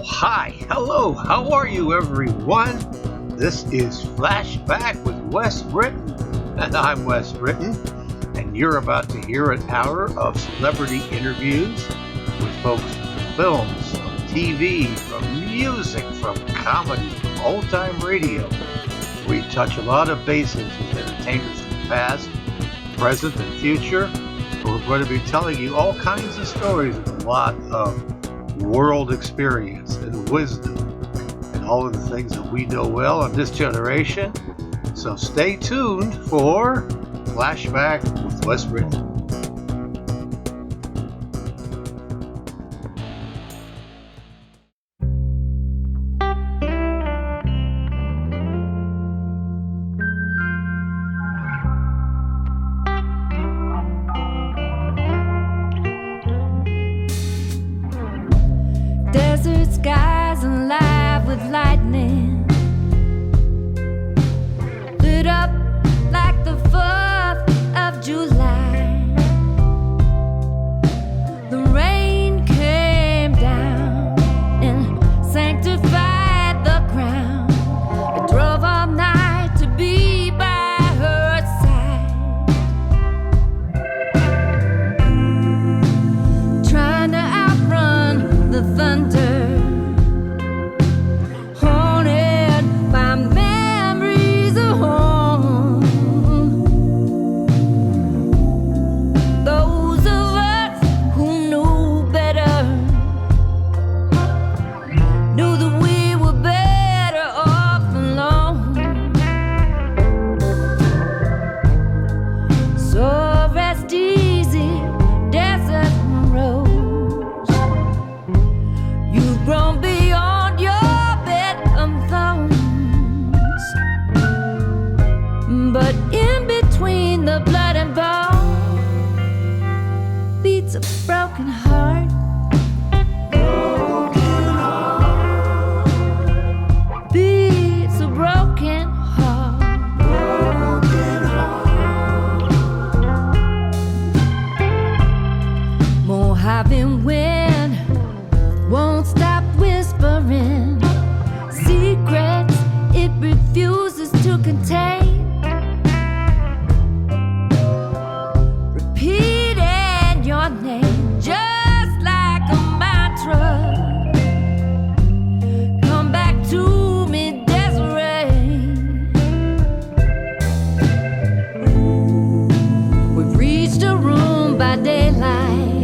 Hi, hello, how are you everyone? This is FlashBack with West Britain, and I'm West Britain, and you're about to hear an hour of celebrity interviews with folks from films, from TV, from music, from comedy, from old-time radio. We touch a lot of bases with entertainers from the past, present, and future. We're going to be telling you all kinds of stories with a lot of world experience and wisdom and all of the things that we know well in this generation. So stay tuned for Flashback with West Britain. Desert skies alive with lightning, lit up like the 4th of July. The rain came down and sanctified the ground. I drove all night to be by her side, trying to outrun the thunder. A broken heart, beats a broken heart, Mojave wind won't stop whispering secrets it refuses to contain. Name just like a mantra. Come back to me, Desiree. We've reached a room by daylight,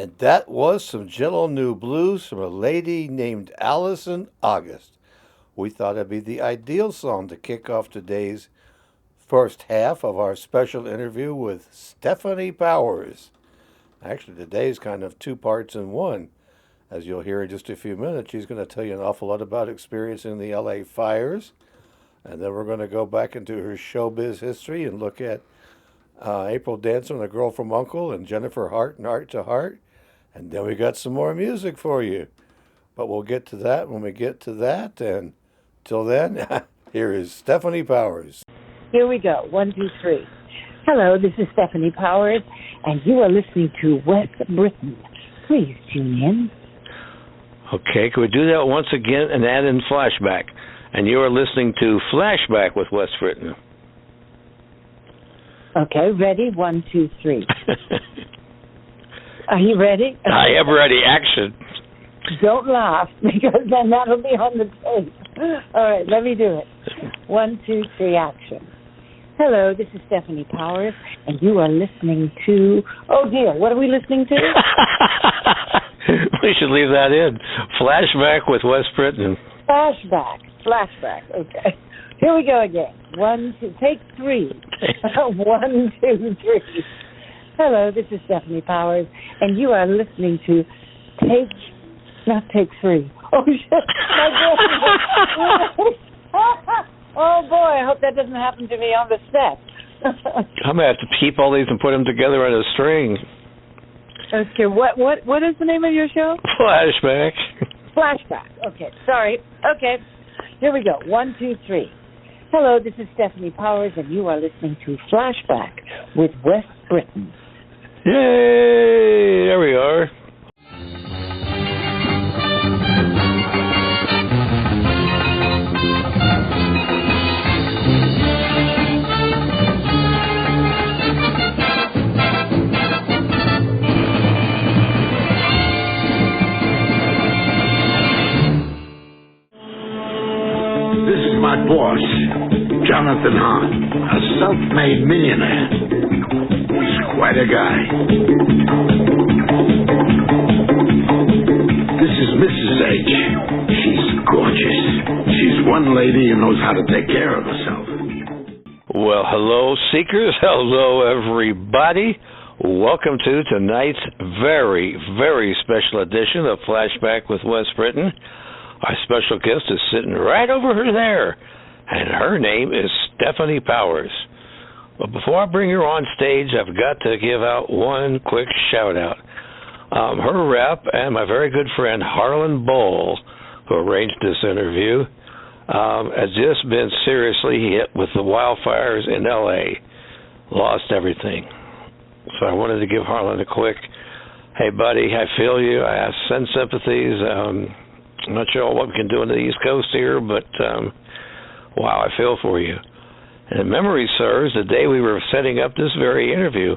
And that was some gentle new blues from a lady named Allison August. We thought it'd be the ideal song to kick off today's first half of our special interview with Stefanie Powers. Actually, today's kind of two parts in one. As you'll hear in just a few minutes, she's going to tell you an awful lot about experiencing the LA fires. And then we're going to go back into her showbiz history and look at April Dancer and the Girl From U.N.C.L.E. and Jennifer Hart and Heart to Heart. And then we got some more music for you. But we'll get to that when we get to that. And till then, here is Stefanie Powers. Here we go. 1, 2, 3. Hello, this is Stefanie Powers, and you are listening to West Britain. Please tune in. Okay, can we do that once again and add in flashback? And you are listening to Flashback with West Britain. Okay, ready? 1, 2, 3. Are you ready? I am ready. Action. Don't laugh, because then that'll be on the tape. All right, let me do it. 1, 2, 3, action. Hello, this is Stefanie Powers, and you are listening to... Oh, dear, what are we listening to? We should leave that in. Flashback with West Britain. Flashback, okay. Here we go again. 1, 2, take 3. 1, 2, 3. Hello, this is Stefanie Powers, and you are listening to not take 3. Oh, shit. Oh, boy, I hope that doesn't happen to me on the set. I'm going to have to keep all these and put them together on a string. Okay, what is the name of your show? Flashback. Flashback. Okay, sorry. Okay, here we go. 1, 2, 3. Hello, this is Stefanie Powers, and you are listening to Flashback with West Britain. Yay! There we are. My boss, Jonathan Hart, a self-made millionaire. He's quite a guy. This is Mrs. H. She's gorgeous. She's one lady who knows how to take care of herself. Well, hello, seekers. Hello, everybody. Welcome to tonight's very, very special edition of Flashback with West Britain. Our special guest is sitting right over her there, and her name is Stefanie Powers. But before I bring her on stage, I've got to give out one quick shout-out. Her rep and my very good friend Harlan Bowl, who arranged this interview, has just been seriously hit with the wildfires in L.A., lost everything. So I wanted to give Harlan a quick, hey, buddy, I feel you. I send sympathies. I'm not sure what we can do on the East Coast here, but wow, I feel for you. And if memory serves, the day we were setting up this very interview,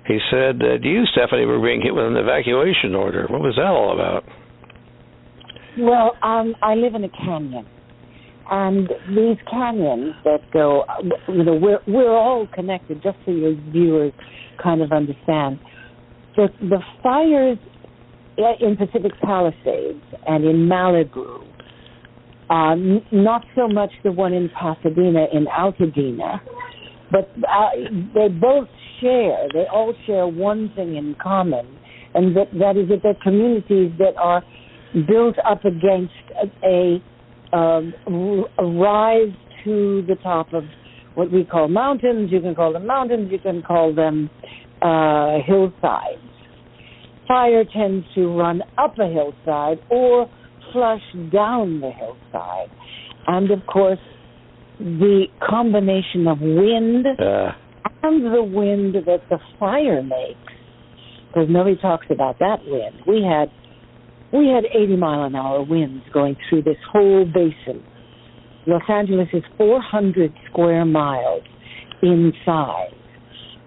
he said that you, Stefanie, were being hit with an evacuation order. What was that all about? Well, I live in a canyon, and these canyons that go, we're all connected, just so your viewers kind of understand. The fires in Pacific Palisades and in Malibu, not so much the one in Pasadena, in Altadena, but they all share one thing in common, and that is that they're communities that are built up against a rise to the top of what we call mountains. You can call them mountains, you can call them hillsides. Fire tends to run up a hillside or flush down the hillside. And, of course, the combination of wind and the wind that the fire makes, because nobody talks about that wind. We had 80-mile-an-hour winds going through this whole basin. Los Angeles is 400 square miles in size,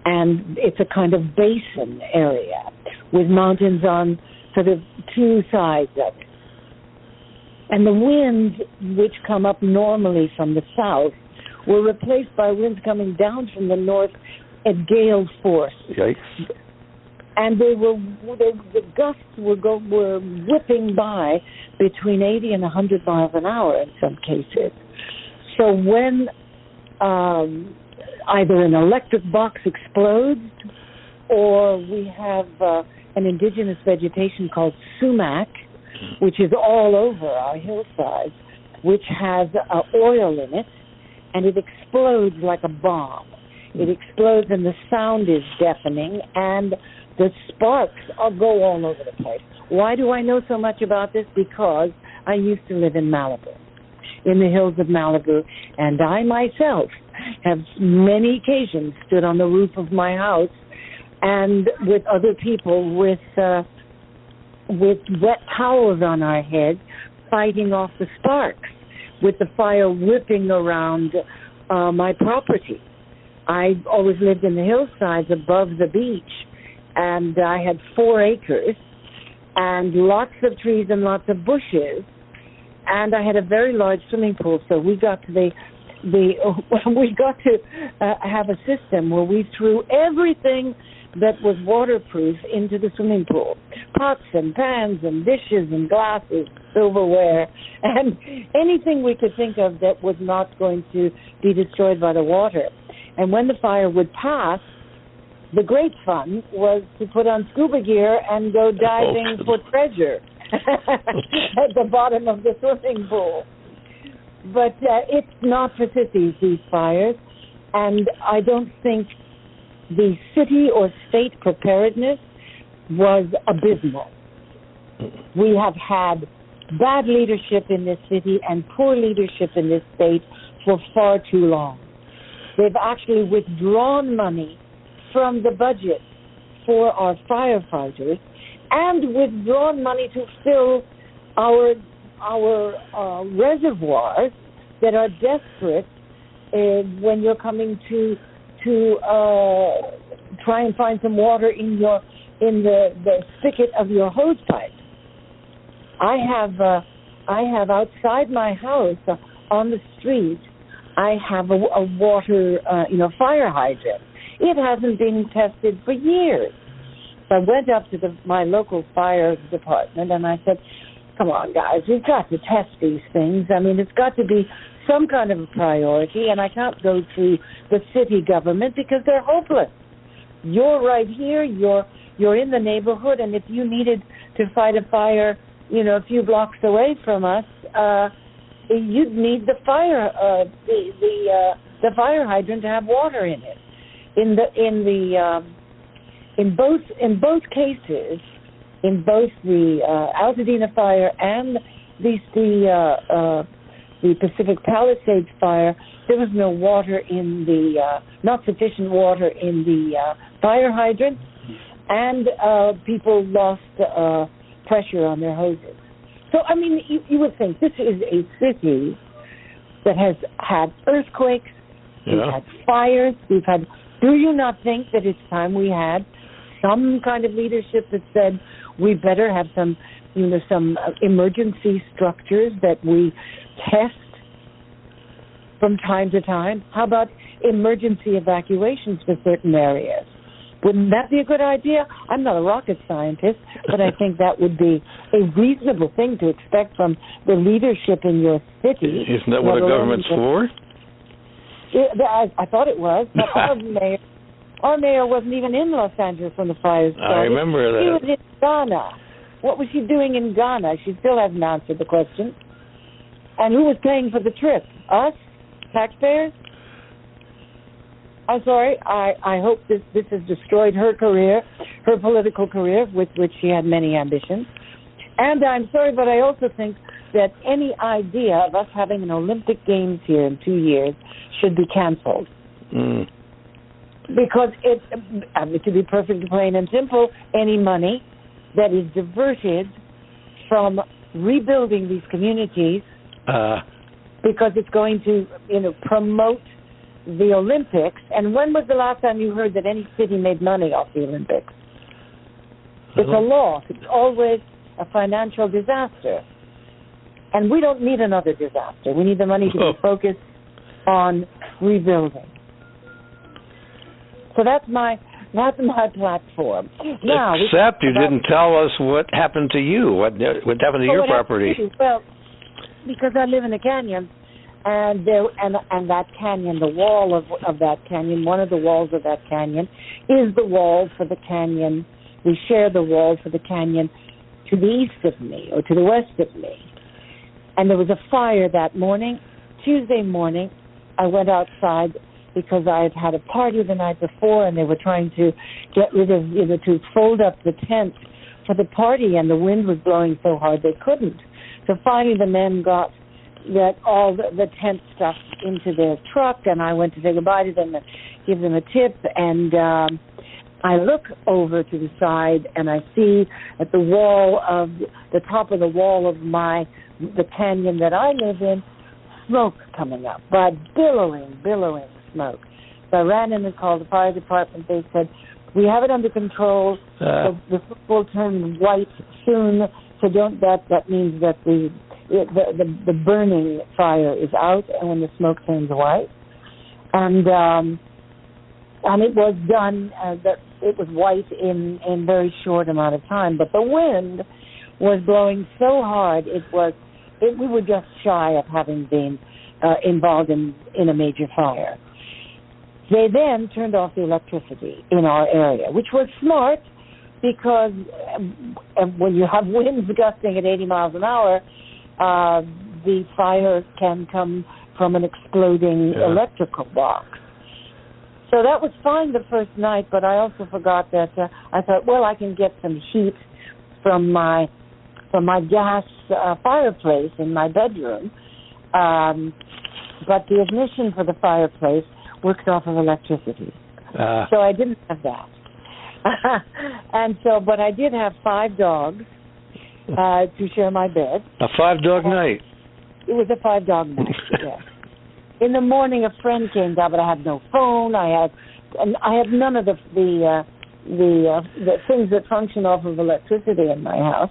and it's a kind of basin area with mountains on sort of two sides of it. And the winds, which come up normally from the south, were replaced by winds coming down from the north at gale force. Yikes. and the gusts were whipping by between 80 and 100 miles an hour in some cases. So when either an electric box explodes, or we have an indigenous vegetation called sumac, which is all over our hillsides, which has oil in it, and it explodes like a bomb. It explodes, and the sound is deafening, and the sparks go all over the place. Why do I know so much about this? Because I used to live in Malibu, in the hills of Malibu, and I myself have many occasions stood on the roof of my house and with other people with wet towels on our heads, fighting off the sparks, with the fire whipping around my property. I always lived in the hillsides above the beach, and I had 4 acres and lots of trees and lots of bushes, and I had a very large swimming pool. So we got to have a system where we threw everything that was waterproof into the swimming pool. Pots and pans and dishes and glasses, silverware, and anything we could think of that was not going to be destroyed by the water. And when the fire would pass, the great fun was to put on scuba gear and go diving for treasure at the bottom of the swimming pool. But it's not for sissies, these fires, and I don't think the city or state preparedness was abysmal. We have had bad leadership in this city and poor leadership in this state for far too long. They've actually withdrawn money from the budget for our firefighters and withdrawn money to fill our reservoirs that are desperate when you're coming to try and find some water in the spigot of your hose pipe. I have outside my house on the street, I have a water fire hydrant. It hasn't been tested for years. So I went up to my local fire department and I said, come on, guys, we've got to test these things. I mean, it's got to be some kind of a priority, and I can't go through the city government because they're hopeless. You're right here, you're in the neighborhood, and if you needed to fight a fire, a few blocks away from us, you'd need the fire hydrant to have water in it. In both cases, in both the Altadena fire and the Pacific Palisades fire, there was no water in not sufficient water in the fire hydrant, and people lost pressure on their hoses. So, I mean, you would think this is a city that has had earthquakes, we've had fires, do you not think that it's time we had some kind of leadership that said we better have some emergency structures that we test from time to time? How about emergency evacuations for certain areas? Wouldn't that be a good idea? I'm not a rocket scientist, but I think that would be a reasonable thing to expect from the leadership in your city. Isn't that what a government's for? I thought it was, but our mayor wasn't even in Los Angeles when the fires started. I remember that. She was in Ghana. What was she doing in Ghana? She still hasn't answered the question. And who was paying for the trip? Us? Taxpayers? I'm sorry. I hope this has destroyed her career, her political career, with which she had many ambitions. And I'm sorry, but I also think that any idea of us having an Olympic Games here in 2 years should be canceled. Mm. Because to be perfectly plain and simple, any money that is diverted from rebuilding these communities, because it's going to, promote the Olympics. And when was the last time you heard that any city made money off the Olympics? It's a loss. It's always a financial disaster. And we don't need another disaster. We need the money to be focused on rebuilding. So that's my That's my platform. Now, except you didn't tell us what happened to you. What happened to your property? Well, because I live in a canyon, and that canyon, the wall of that canyon, one of the walls of that canyon, is the wall for the canyon. We share the wall for the canyon to the east of me or to the west of me. And there was a fire that morning. Tuesday morning, I went outside because I had had a party the night before, and they were trying to get rid of, to fold up the tent for the party, and the wind was blowing so hard they couldn't. So finally the men got all the tent stuff into their truck, and I went to say goodbye to them and give them a tip, and I look over to the side, and I see at the top of the wall of the canyon that I live in, smoke coming up, but billowing smoke. So I ran in and called the fire department. They said, we have it under control. The smoke will turn white soon. So that means that the burning fire is out, and when the smoke turns white, and it was done. It was white in very short amount of time. But the wind was blowing so hard, we were just shy of having been involved in a major fire. They then turned off the electricity in our area, which was smart because when you have winds gusting at 80 miles an hour, the fire can come from an exploding electrical box. So that was fine the first night, but I also forgot that I thought, well, I can get some heat from my gas fireplace in my bedroom, but the ignition for the fireplace works off of electricity. So I didn't have that. But I did have 5 dogs to share my bed. A 5-dog night. It was a 5-dog night, yes. In the morning, a friend came down, but I had no phone. I had none of the things that function off of electricity in my house.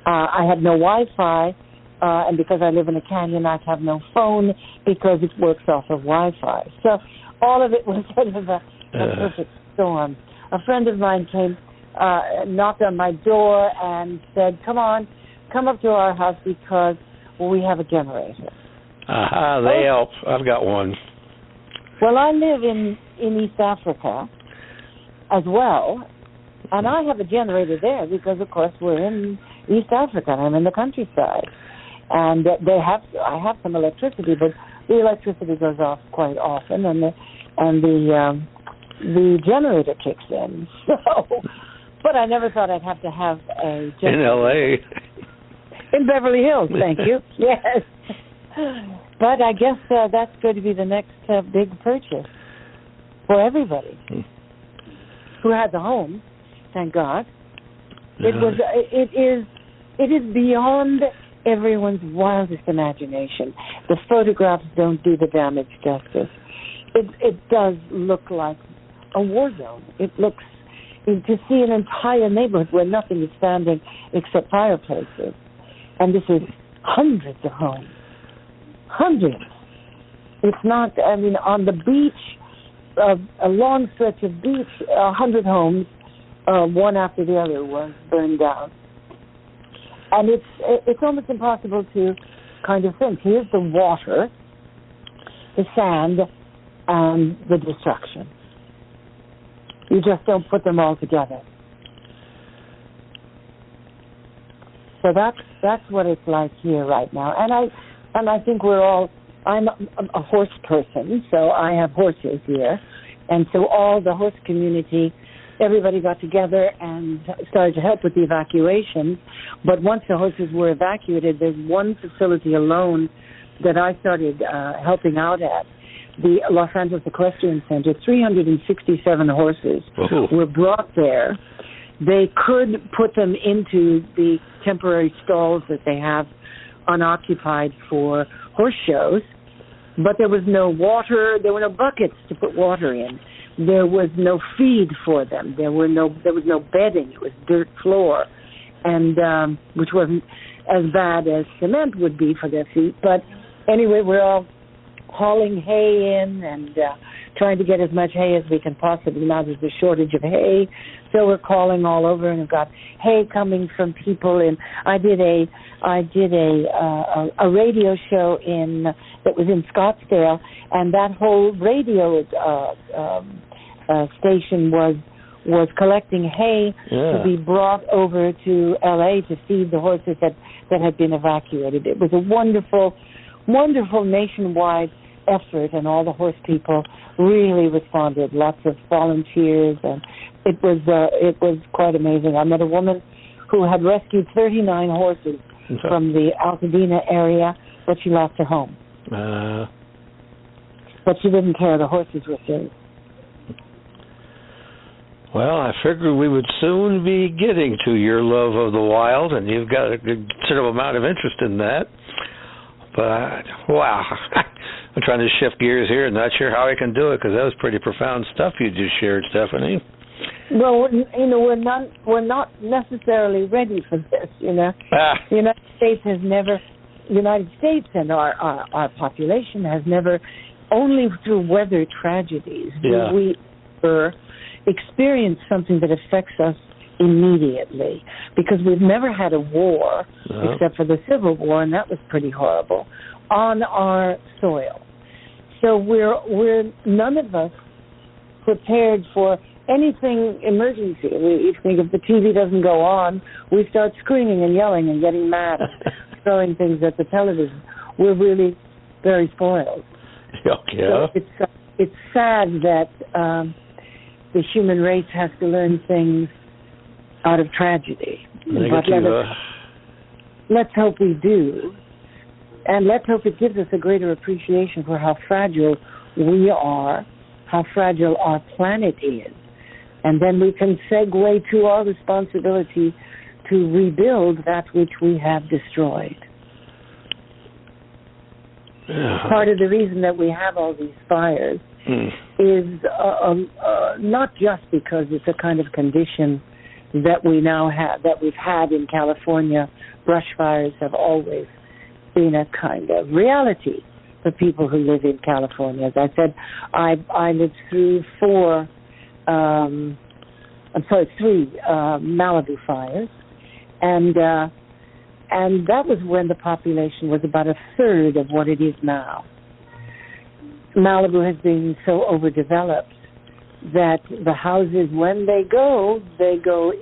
I had no Wi-Fi, and because I live in a canyon, I have no phone because it works off of Wi-Fi. So all of it was sort of a perfect storm. A friend of mine came, knocked on my door and said, come up to our house because we have a generator. They help. I've got one. Well, I live in East Africa as well, and I have a generator there because, of course, we're in East Africa. I'm in the countryside, and I have some electricity, but the electricity goes off quite often, and the generator kicks in. So, but I never thought I'd have to have a generator. In L.A. In Beverly Hills, thank you. Yes. But I guess that's going to be the next big purchase for everybody who has a home. Thank God. It is beyond everyone's wildest imagination. The photographs don't do the damage justice. It does look like a war zone. It looks to see an entire neighborhood where nothing is standing except fireplaces, and this is hundreds of homes. Hundreds. It's not, on the beach, a long stretch of beach, 100 homes, one after the other was burned down. And it's almost impossible to kind of think. Here's the water, the sand, and the destruction. You just don't put them all together. So that's what it's like here right now. And I think I'm a horse person, so I have horses here. And so all the horse community, everybody got together and started to help with the evacuation. But once the horses were evacuated, there's one facility alone that I started helping out at, the Los Angeles Equestrian Center. 367 horses were brought there. They could put them into the temporary stalls that they have unoccupied for horse shows, but there was no water. There were no buckets to put water in. There was no feed for them. There was no bedding. It was dirt floor, and which wasn't as bad as cement would be for their feet. But anyway, we're all hauling hay in and trying to get as much hay as we can possibly. Now there's a shortage of hay, so we're calling all over, and we've got hay coming from people. And I did a radio show that was in Scottsdale, and that whole radio station was collecting hay to be brought over to L.A. to feed the horses that had been evacuated. It was a wonderful, wonderful nationwide effort, and all the horse people really responded. Lots of volunteers, and it was quite amazing. I met a woman who had rescued 39 horses from the Altadena area, but she lost her home. But she didn't care. The horses were saved. Well, I figured we would soon be getting to your love of the wild, and you've got a considerable amount of interest in that. But, wow, I'm trying to shift gears here. Not sure how I can do it, because that was pretty profound stuff you just shared, Stefanie. Well, we're not necessarily ready for this, The United States and our population has never, only through weather tragedies, do we experience something that affects us immediately, because we've never had a war except for the Civil War, and that was pretty horrible, on our soil. So we're none of us prepared for anything emergency. We think if the TV doesn't go on, we start screaming and yelling and getting mad and throwing things at the television. We're really very spoiled. Yeah. So it's sad that the human race has to learn things out of tragedy. But let's hope we do. And let's hope it gives us a greater appreciation for how fragile we are, how fragile our planet is. And then we can segue to our responsibility to rebuild that which we have destroyed. Part of the reason that we have all these fires is not just because it's a kind of condition that we now have, that we've had in California. Brush fires have always been a kind of reality for people who live in California. As I said, I lived through three Malibu fires, and that was when the population was about a third of what it is now. Malibu has been so overdeveloped that the houses, when they go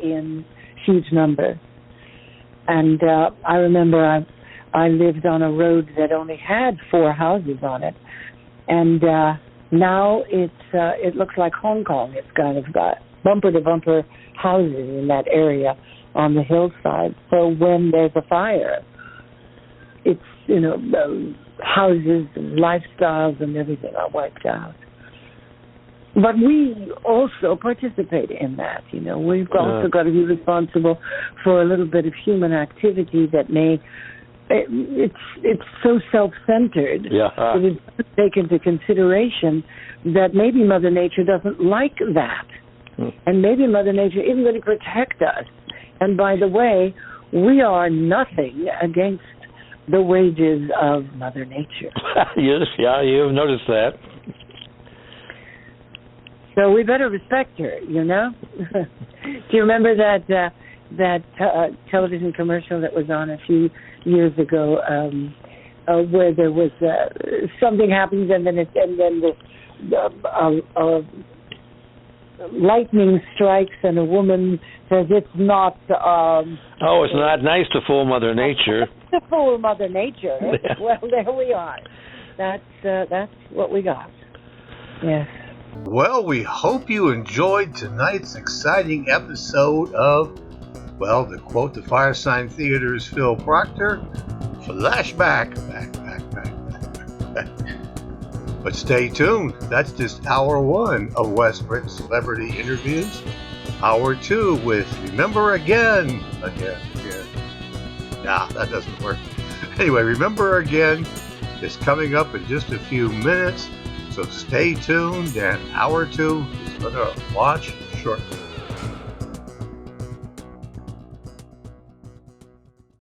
in huge numbers. And I remember I lived on a road that only had 4 houses on it, and now it looks like Hong Kong. It's kind of got bumper-to-bumper houses in that area on the hillside. So when there's a fire, it's, houses and lifestyles and everything are wiped out. But we also participate in that, We've also got to be responsible for a little bit of human activity that it's so self-centered that it doesn't take into consideration that maybe Mother Nature doesn't like that. And maybe Mother Nature isn't going to protect us. And by the way, we are nothing against the wages of Mother Nature. Yes, you've noticed that. So we better respect her, Do you remember that television commercial that was on a few years ago, where there was something happens and then lightning strikes and a woman says it's not. It's not nice to fool Mother Nature. To fool Mother Nature. Well, there we are. That's what we got. Yes. Well, we hope you enjoyed tonight's exciting episode of, to quote the Firesign Theater's Phil Proctor, FlashBack. Back. But stay tuned. That's just hour 1 of West Britain Celebrity Interviews. Hour 2 with Remember Again. Nah, that doesn't work. Anyway, Remember Again is coming up in just a few minutes. So stay tuned, and hour 2 is going to launch shortly.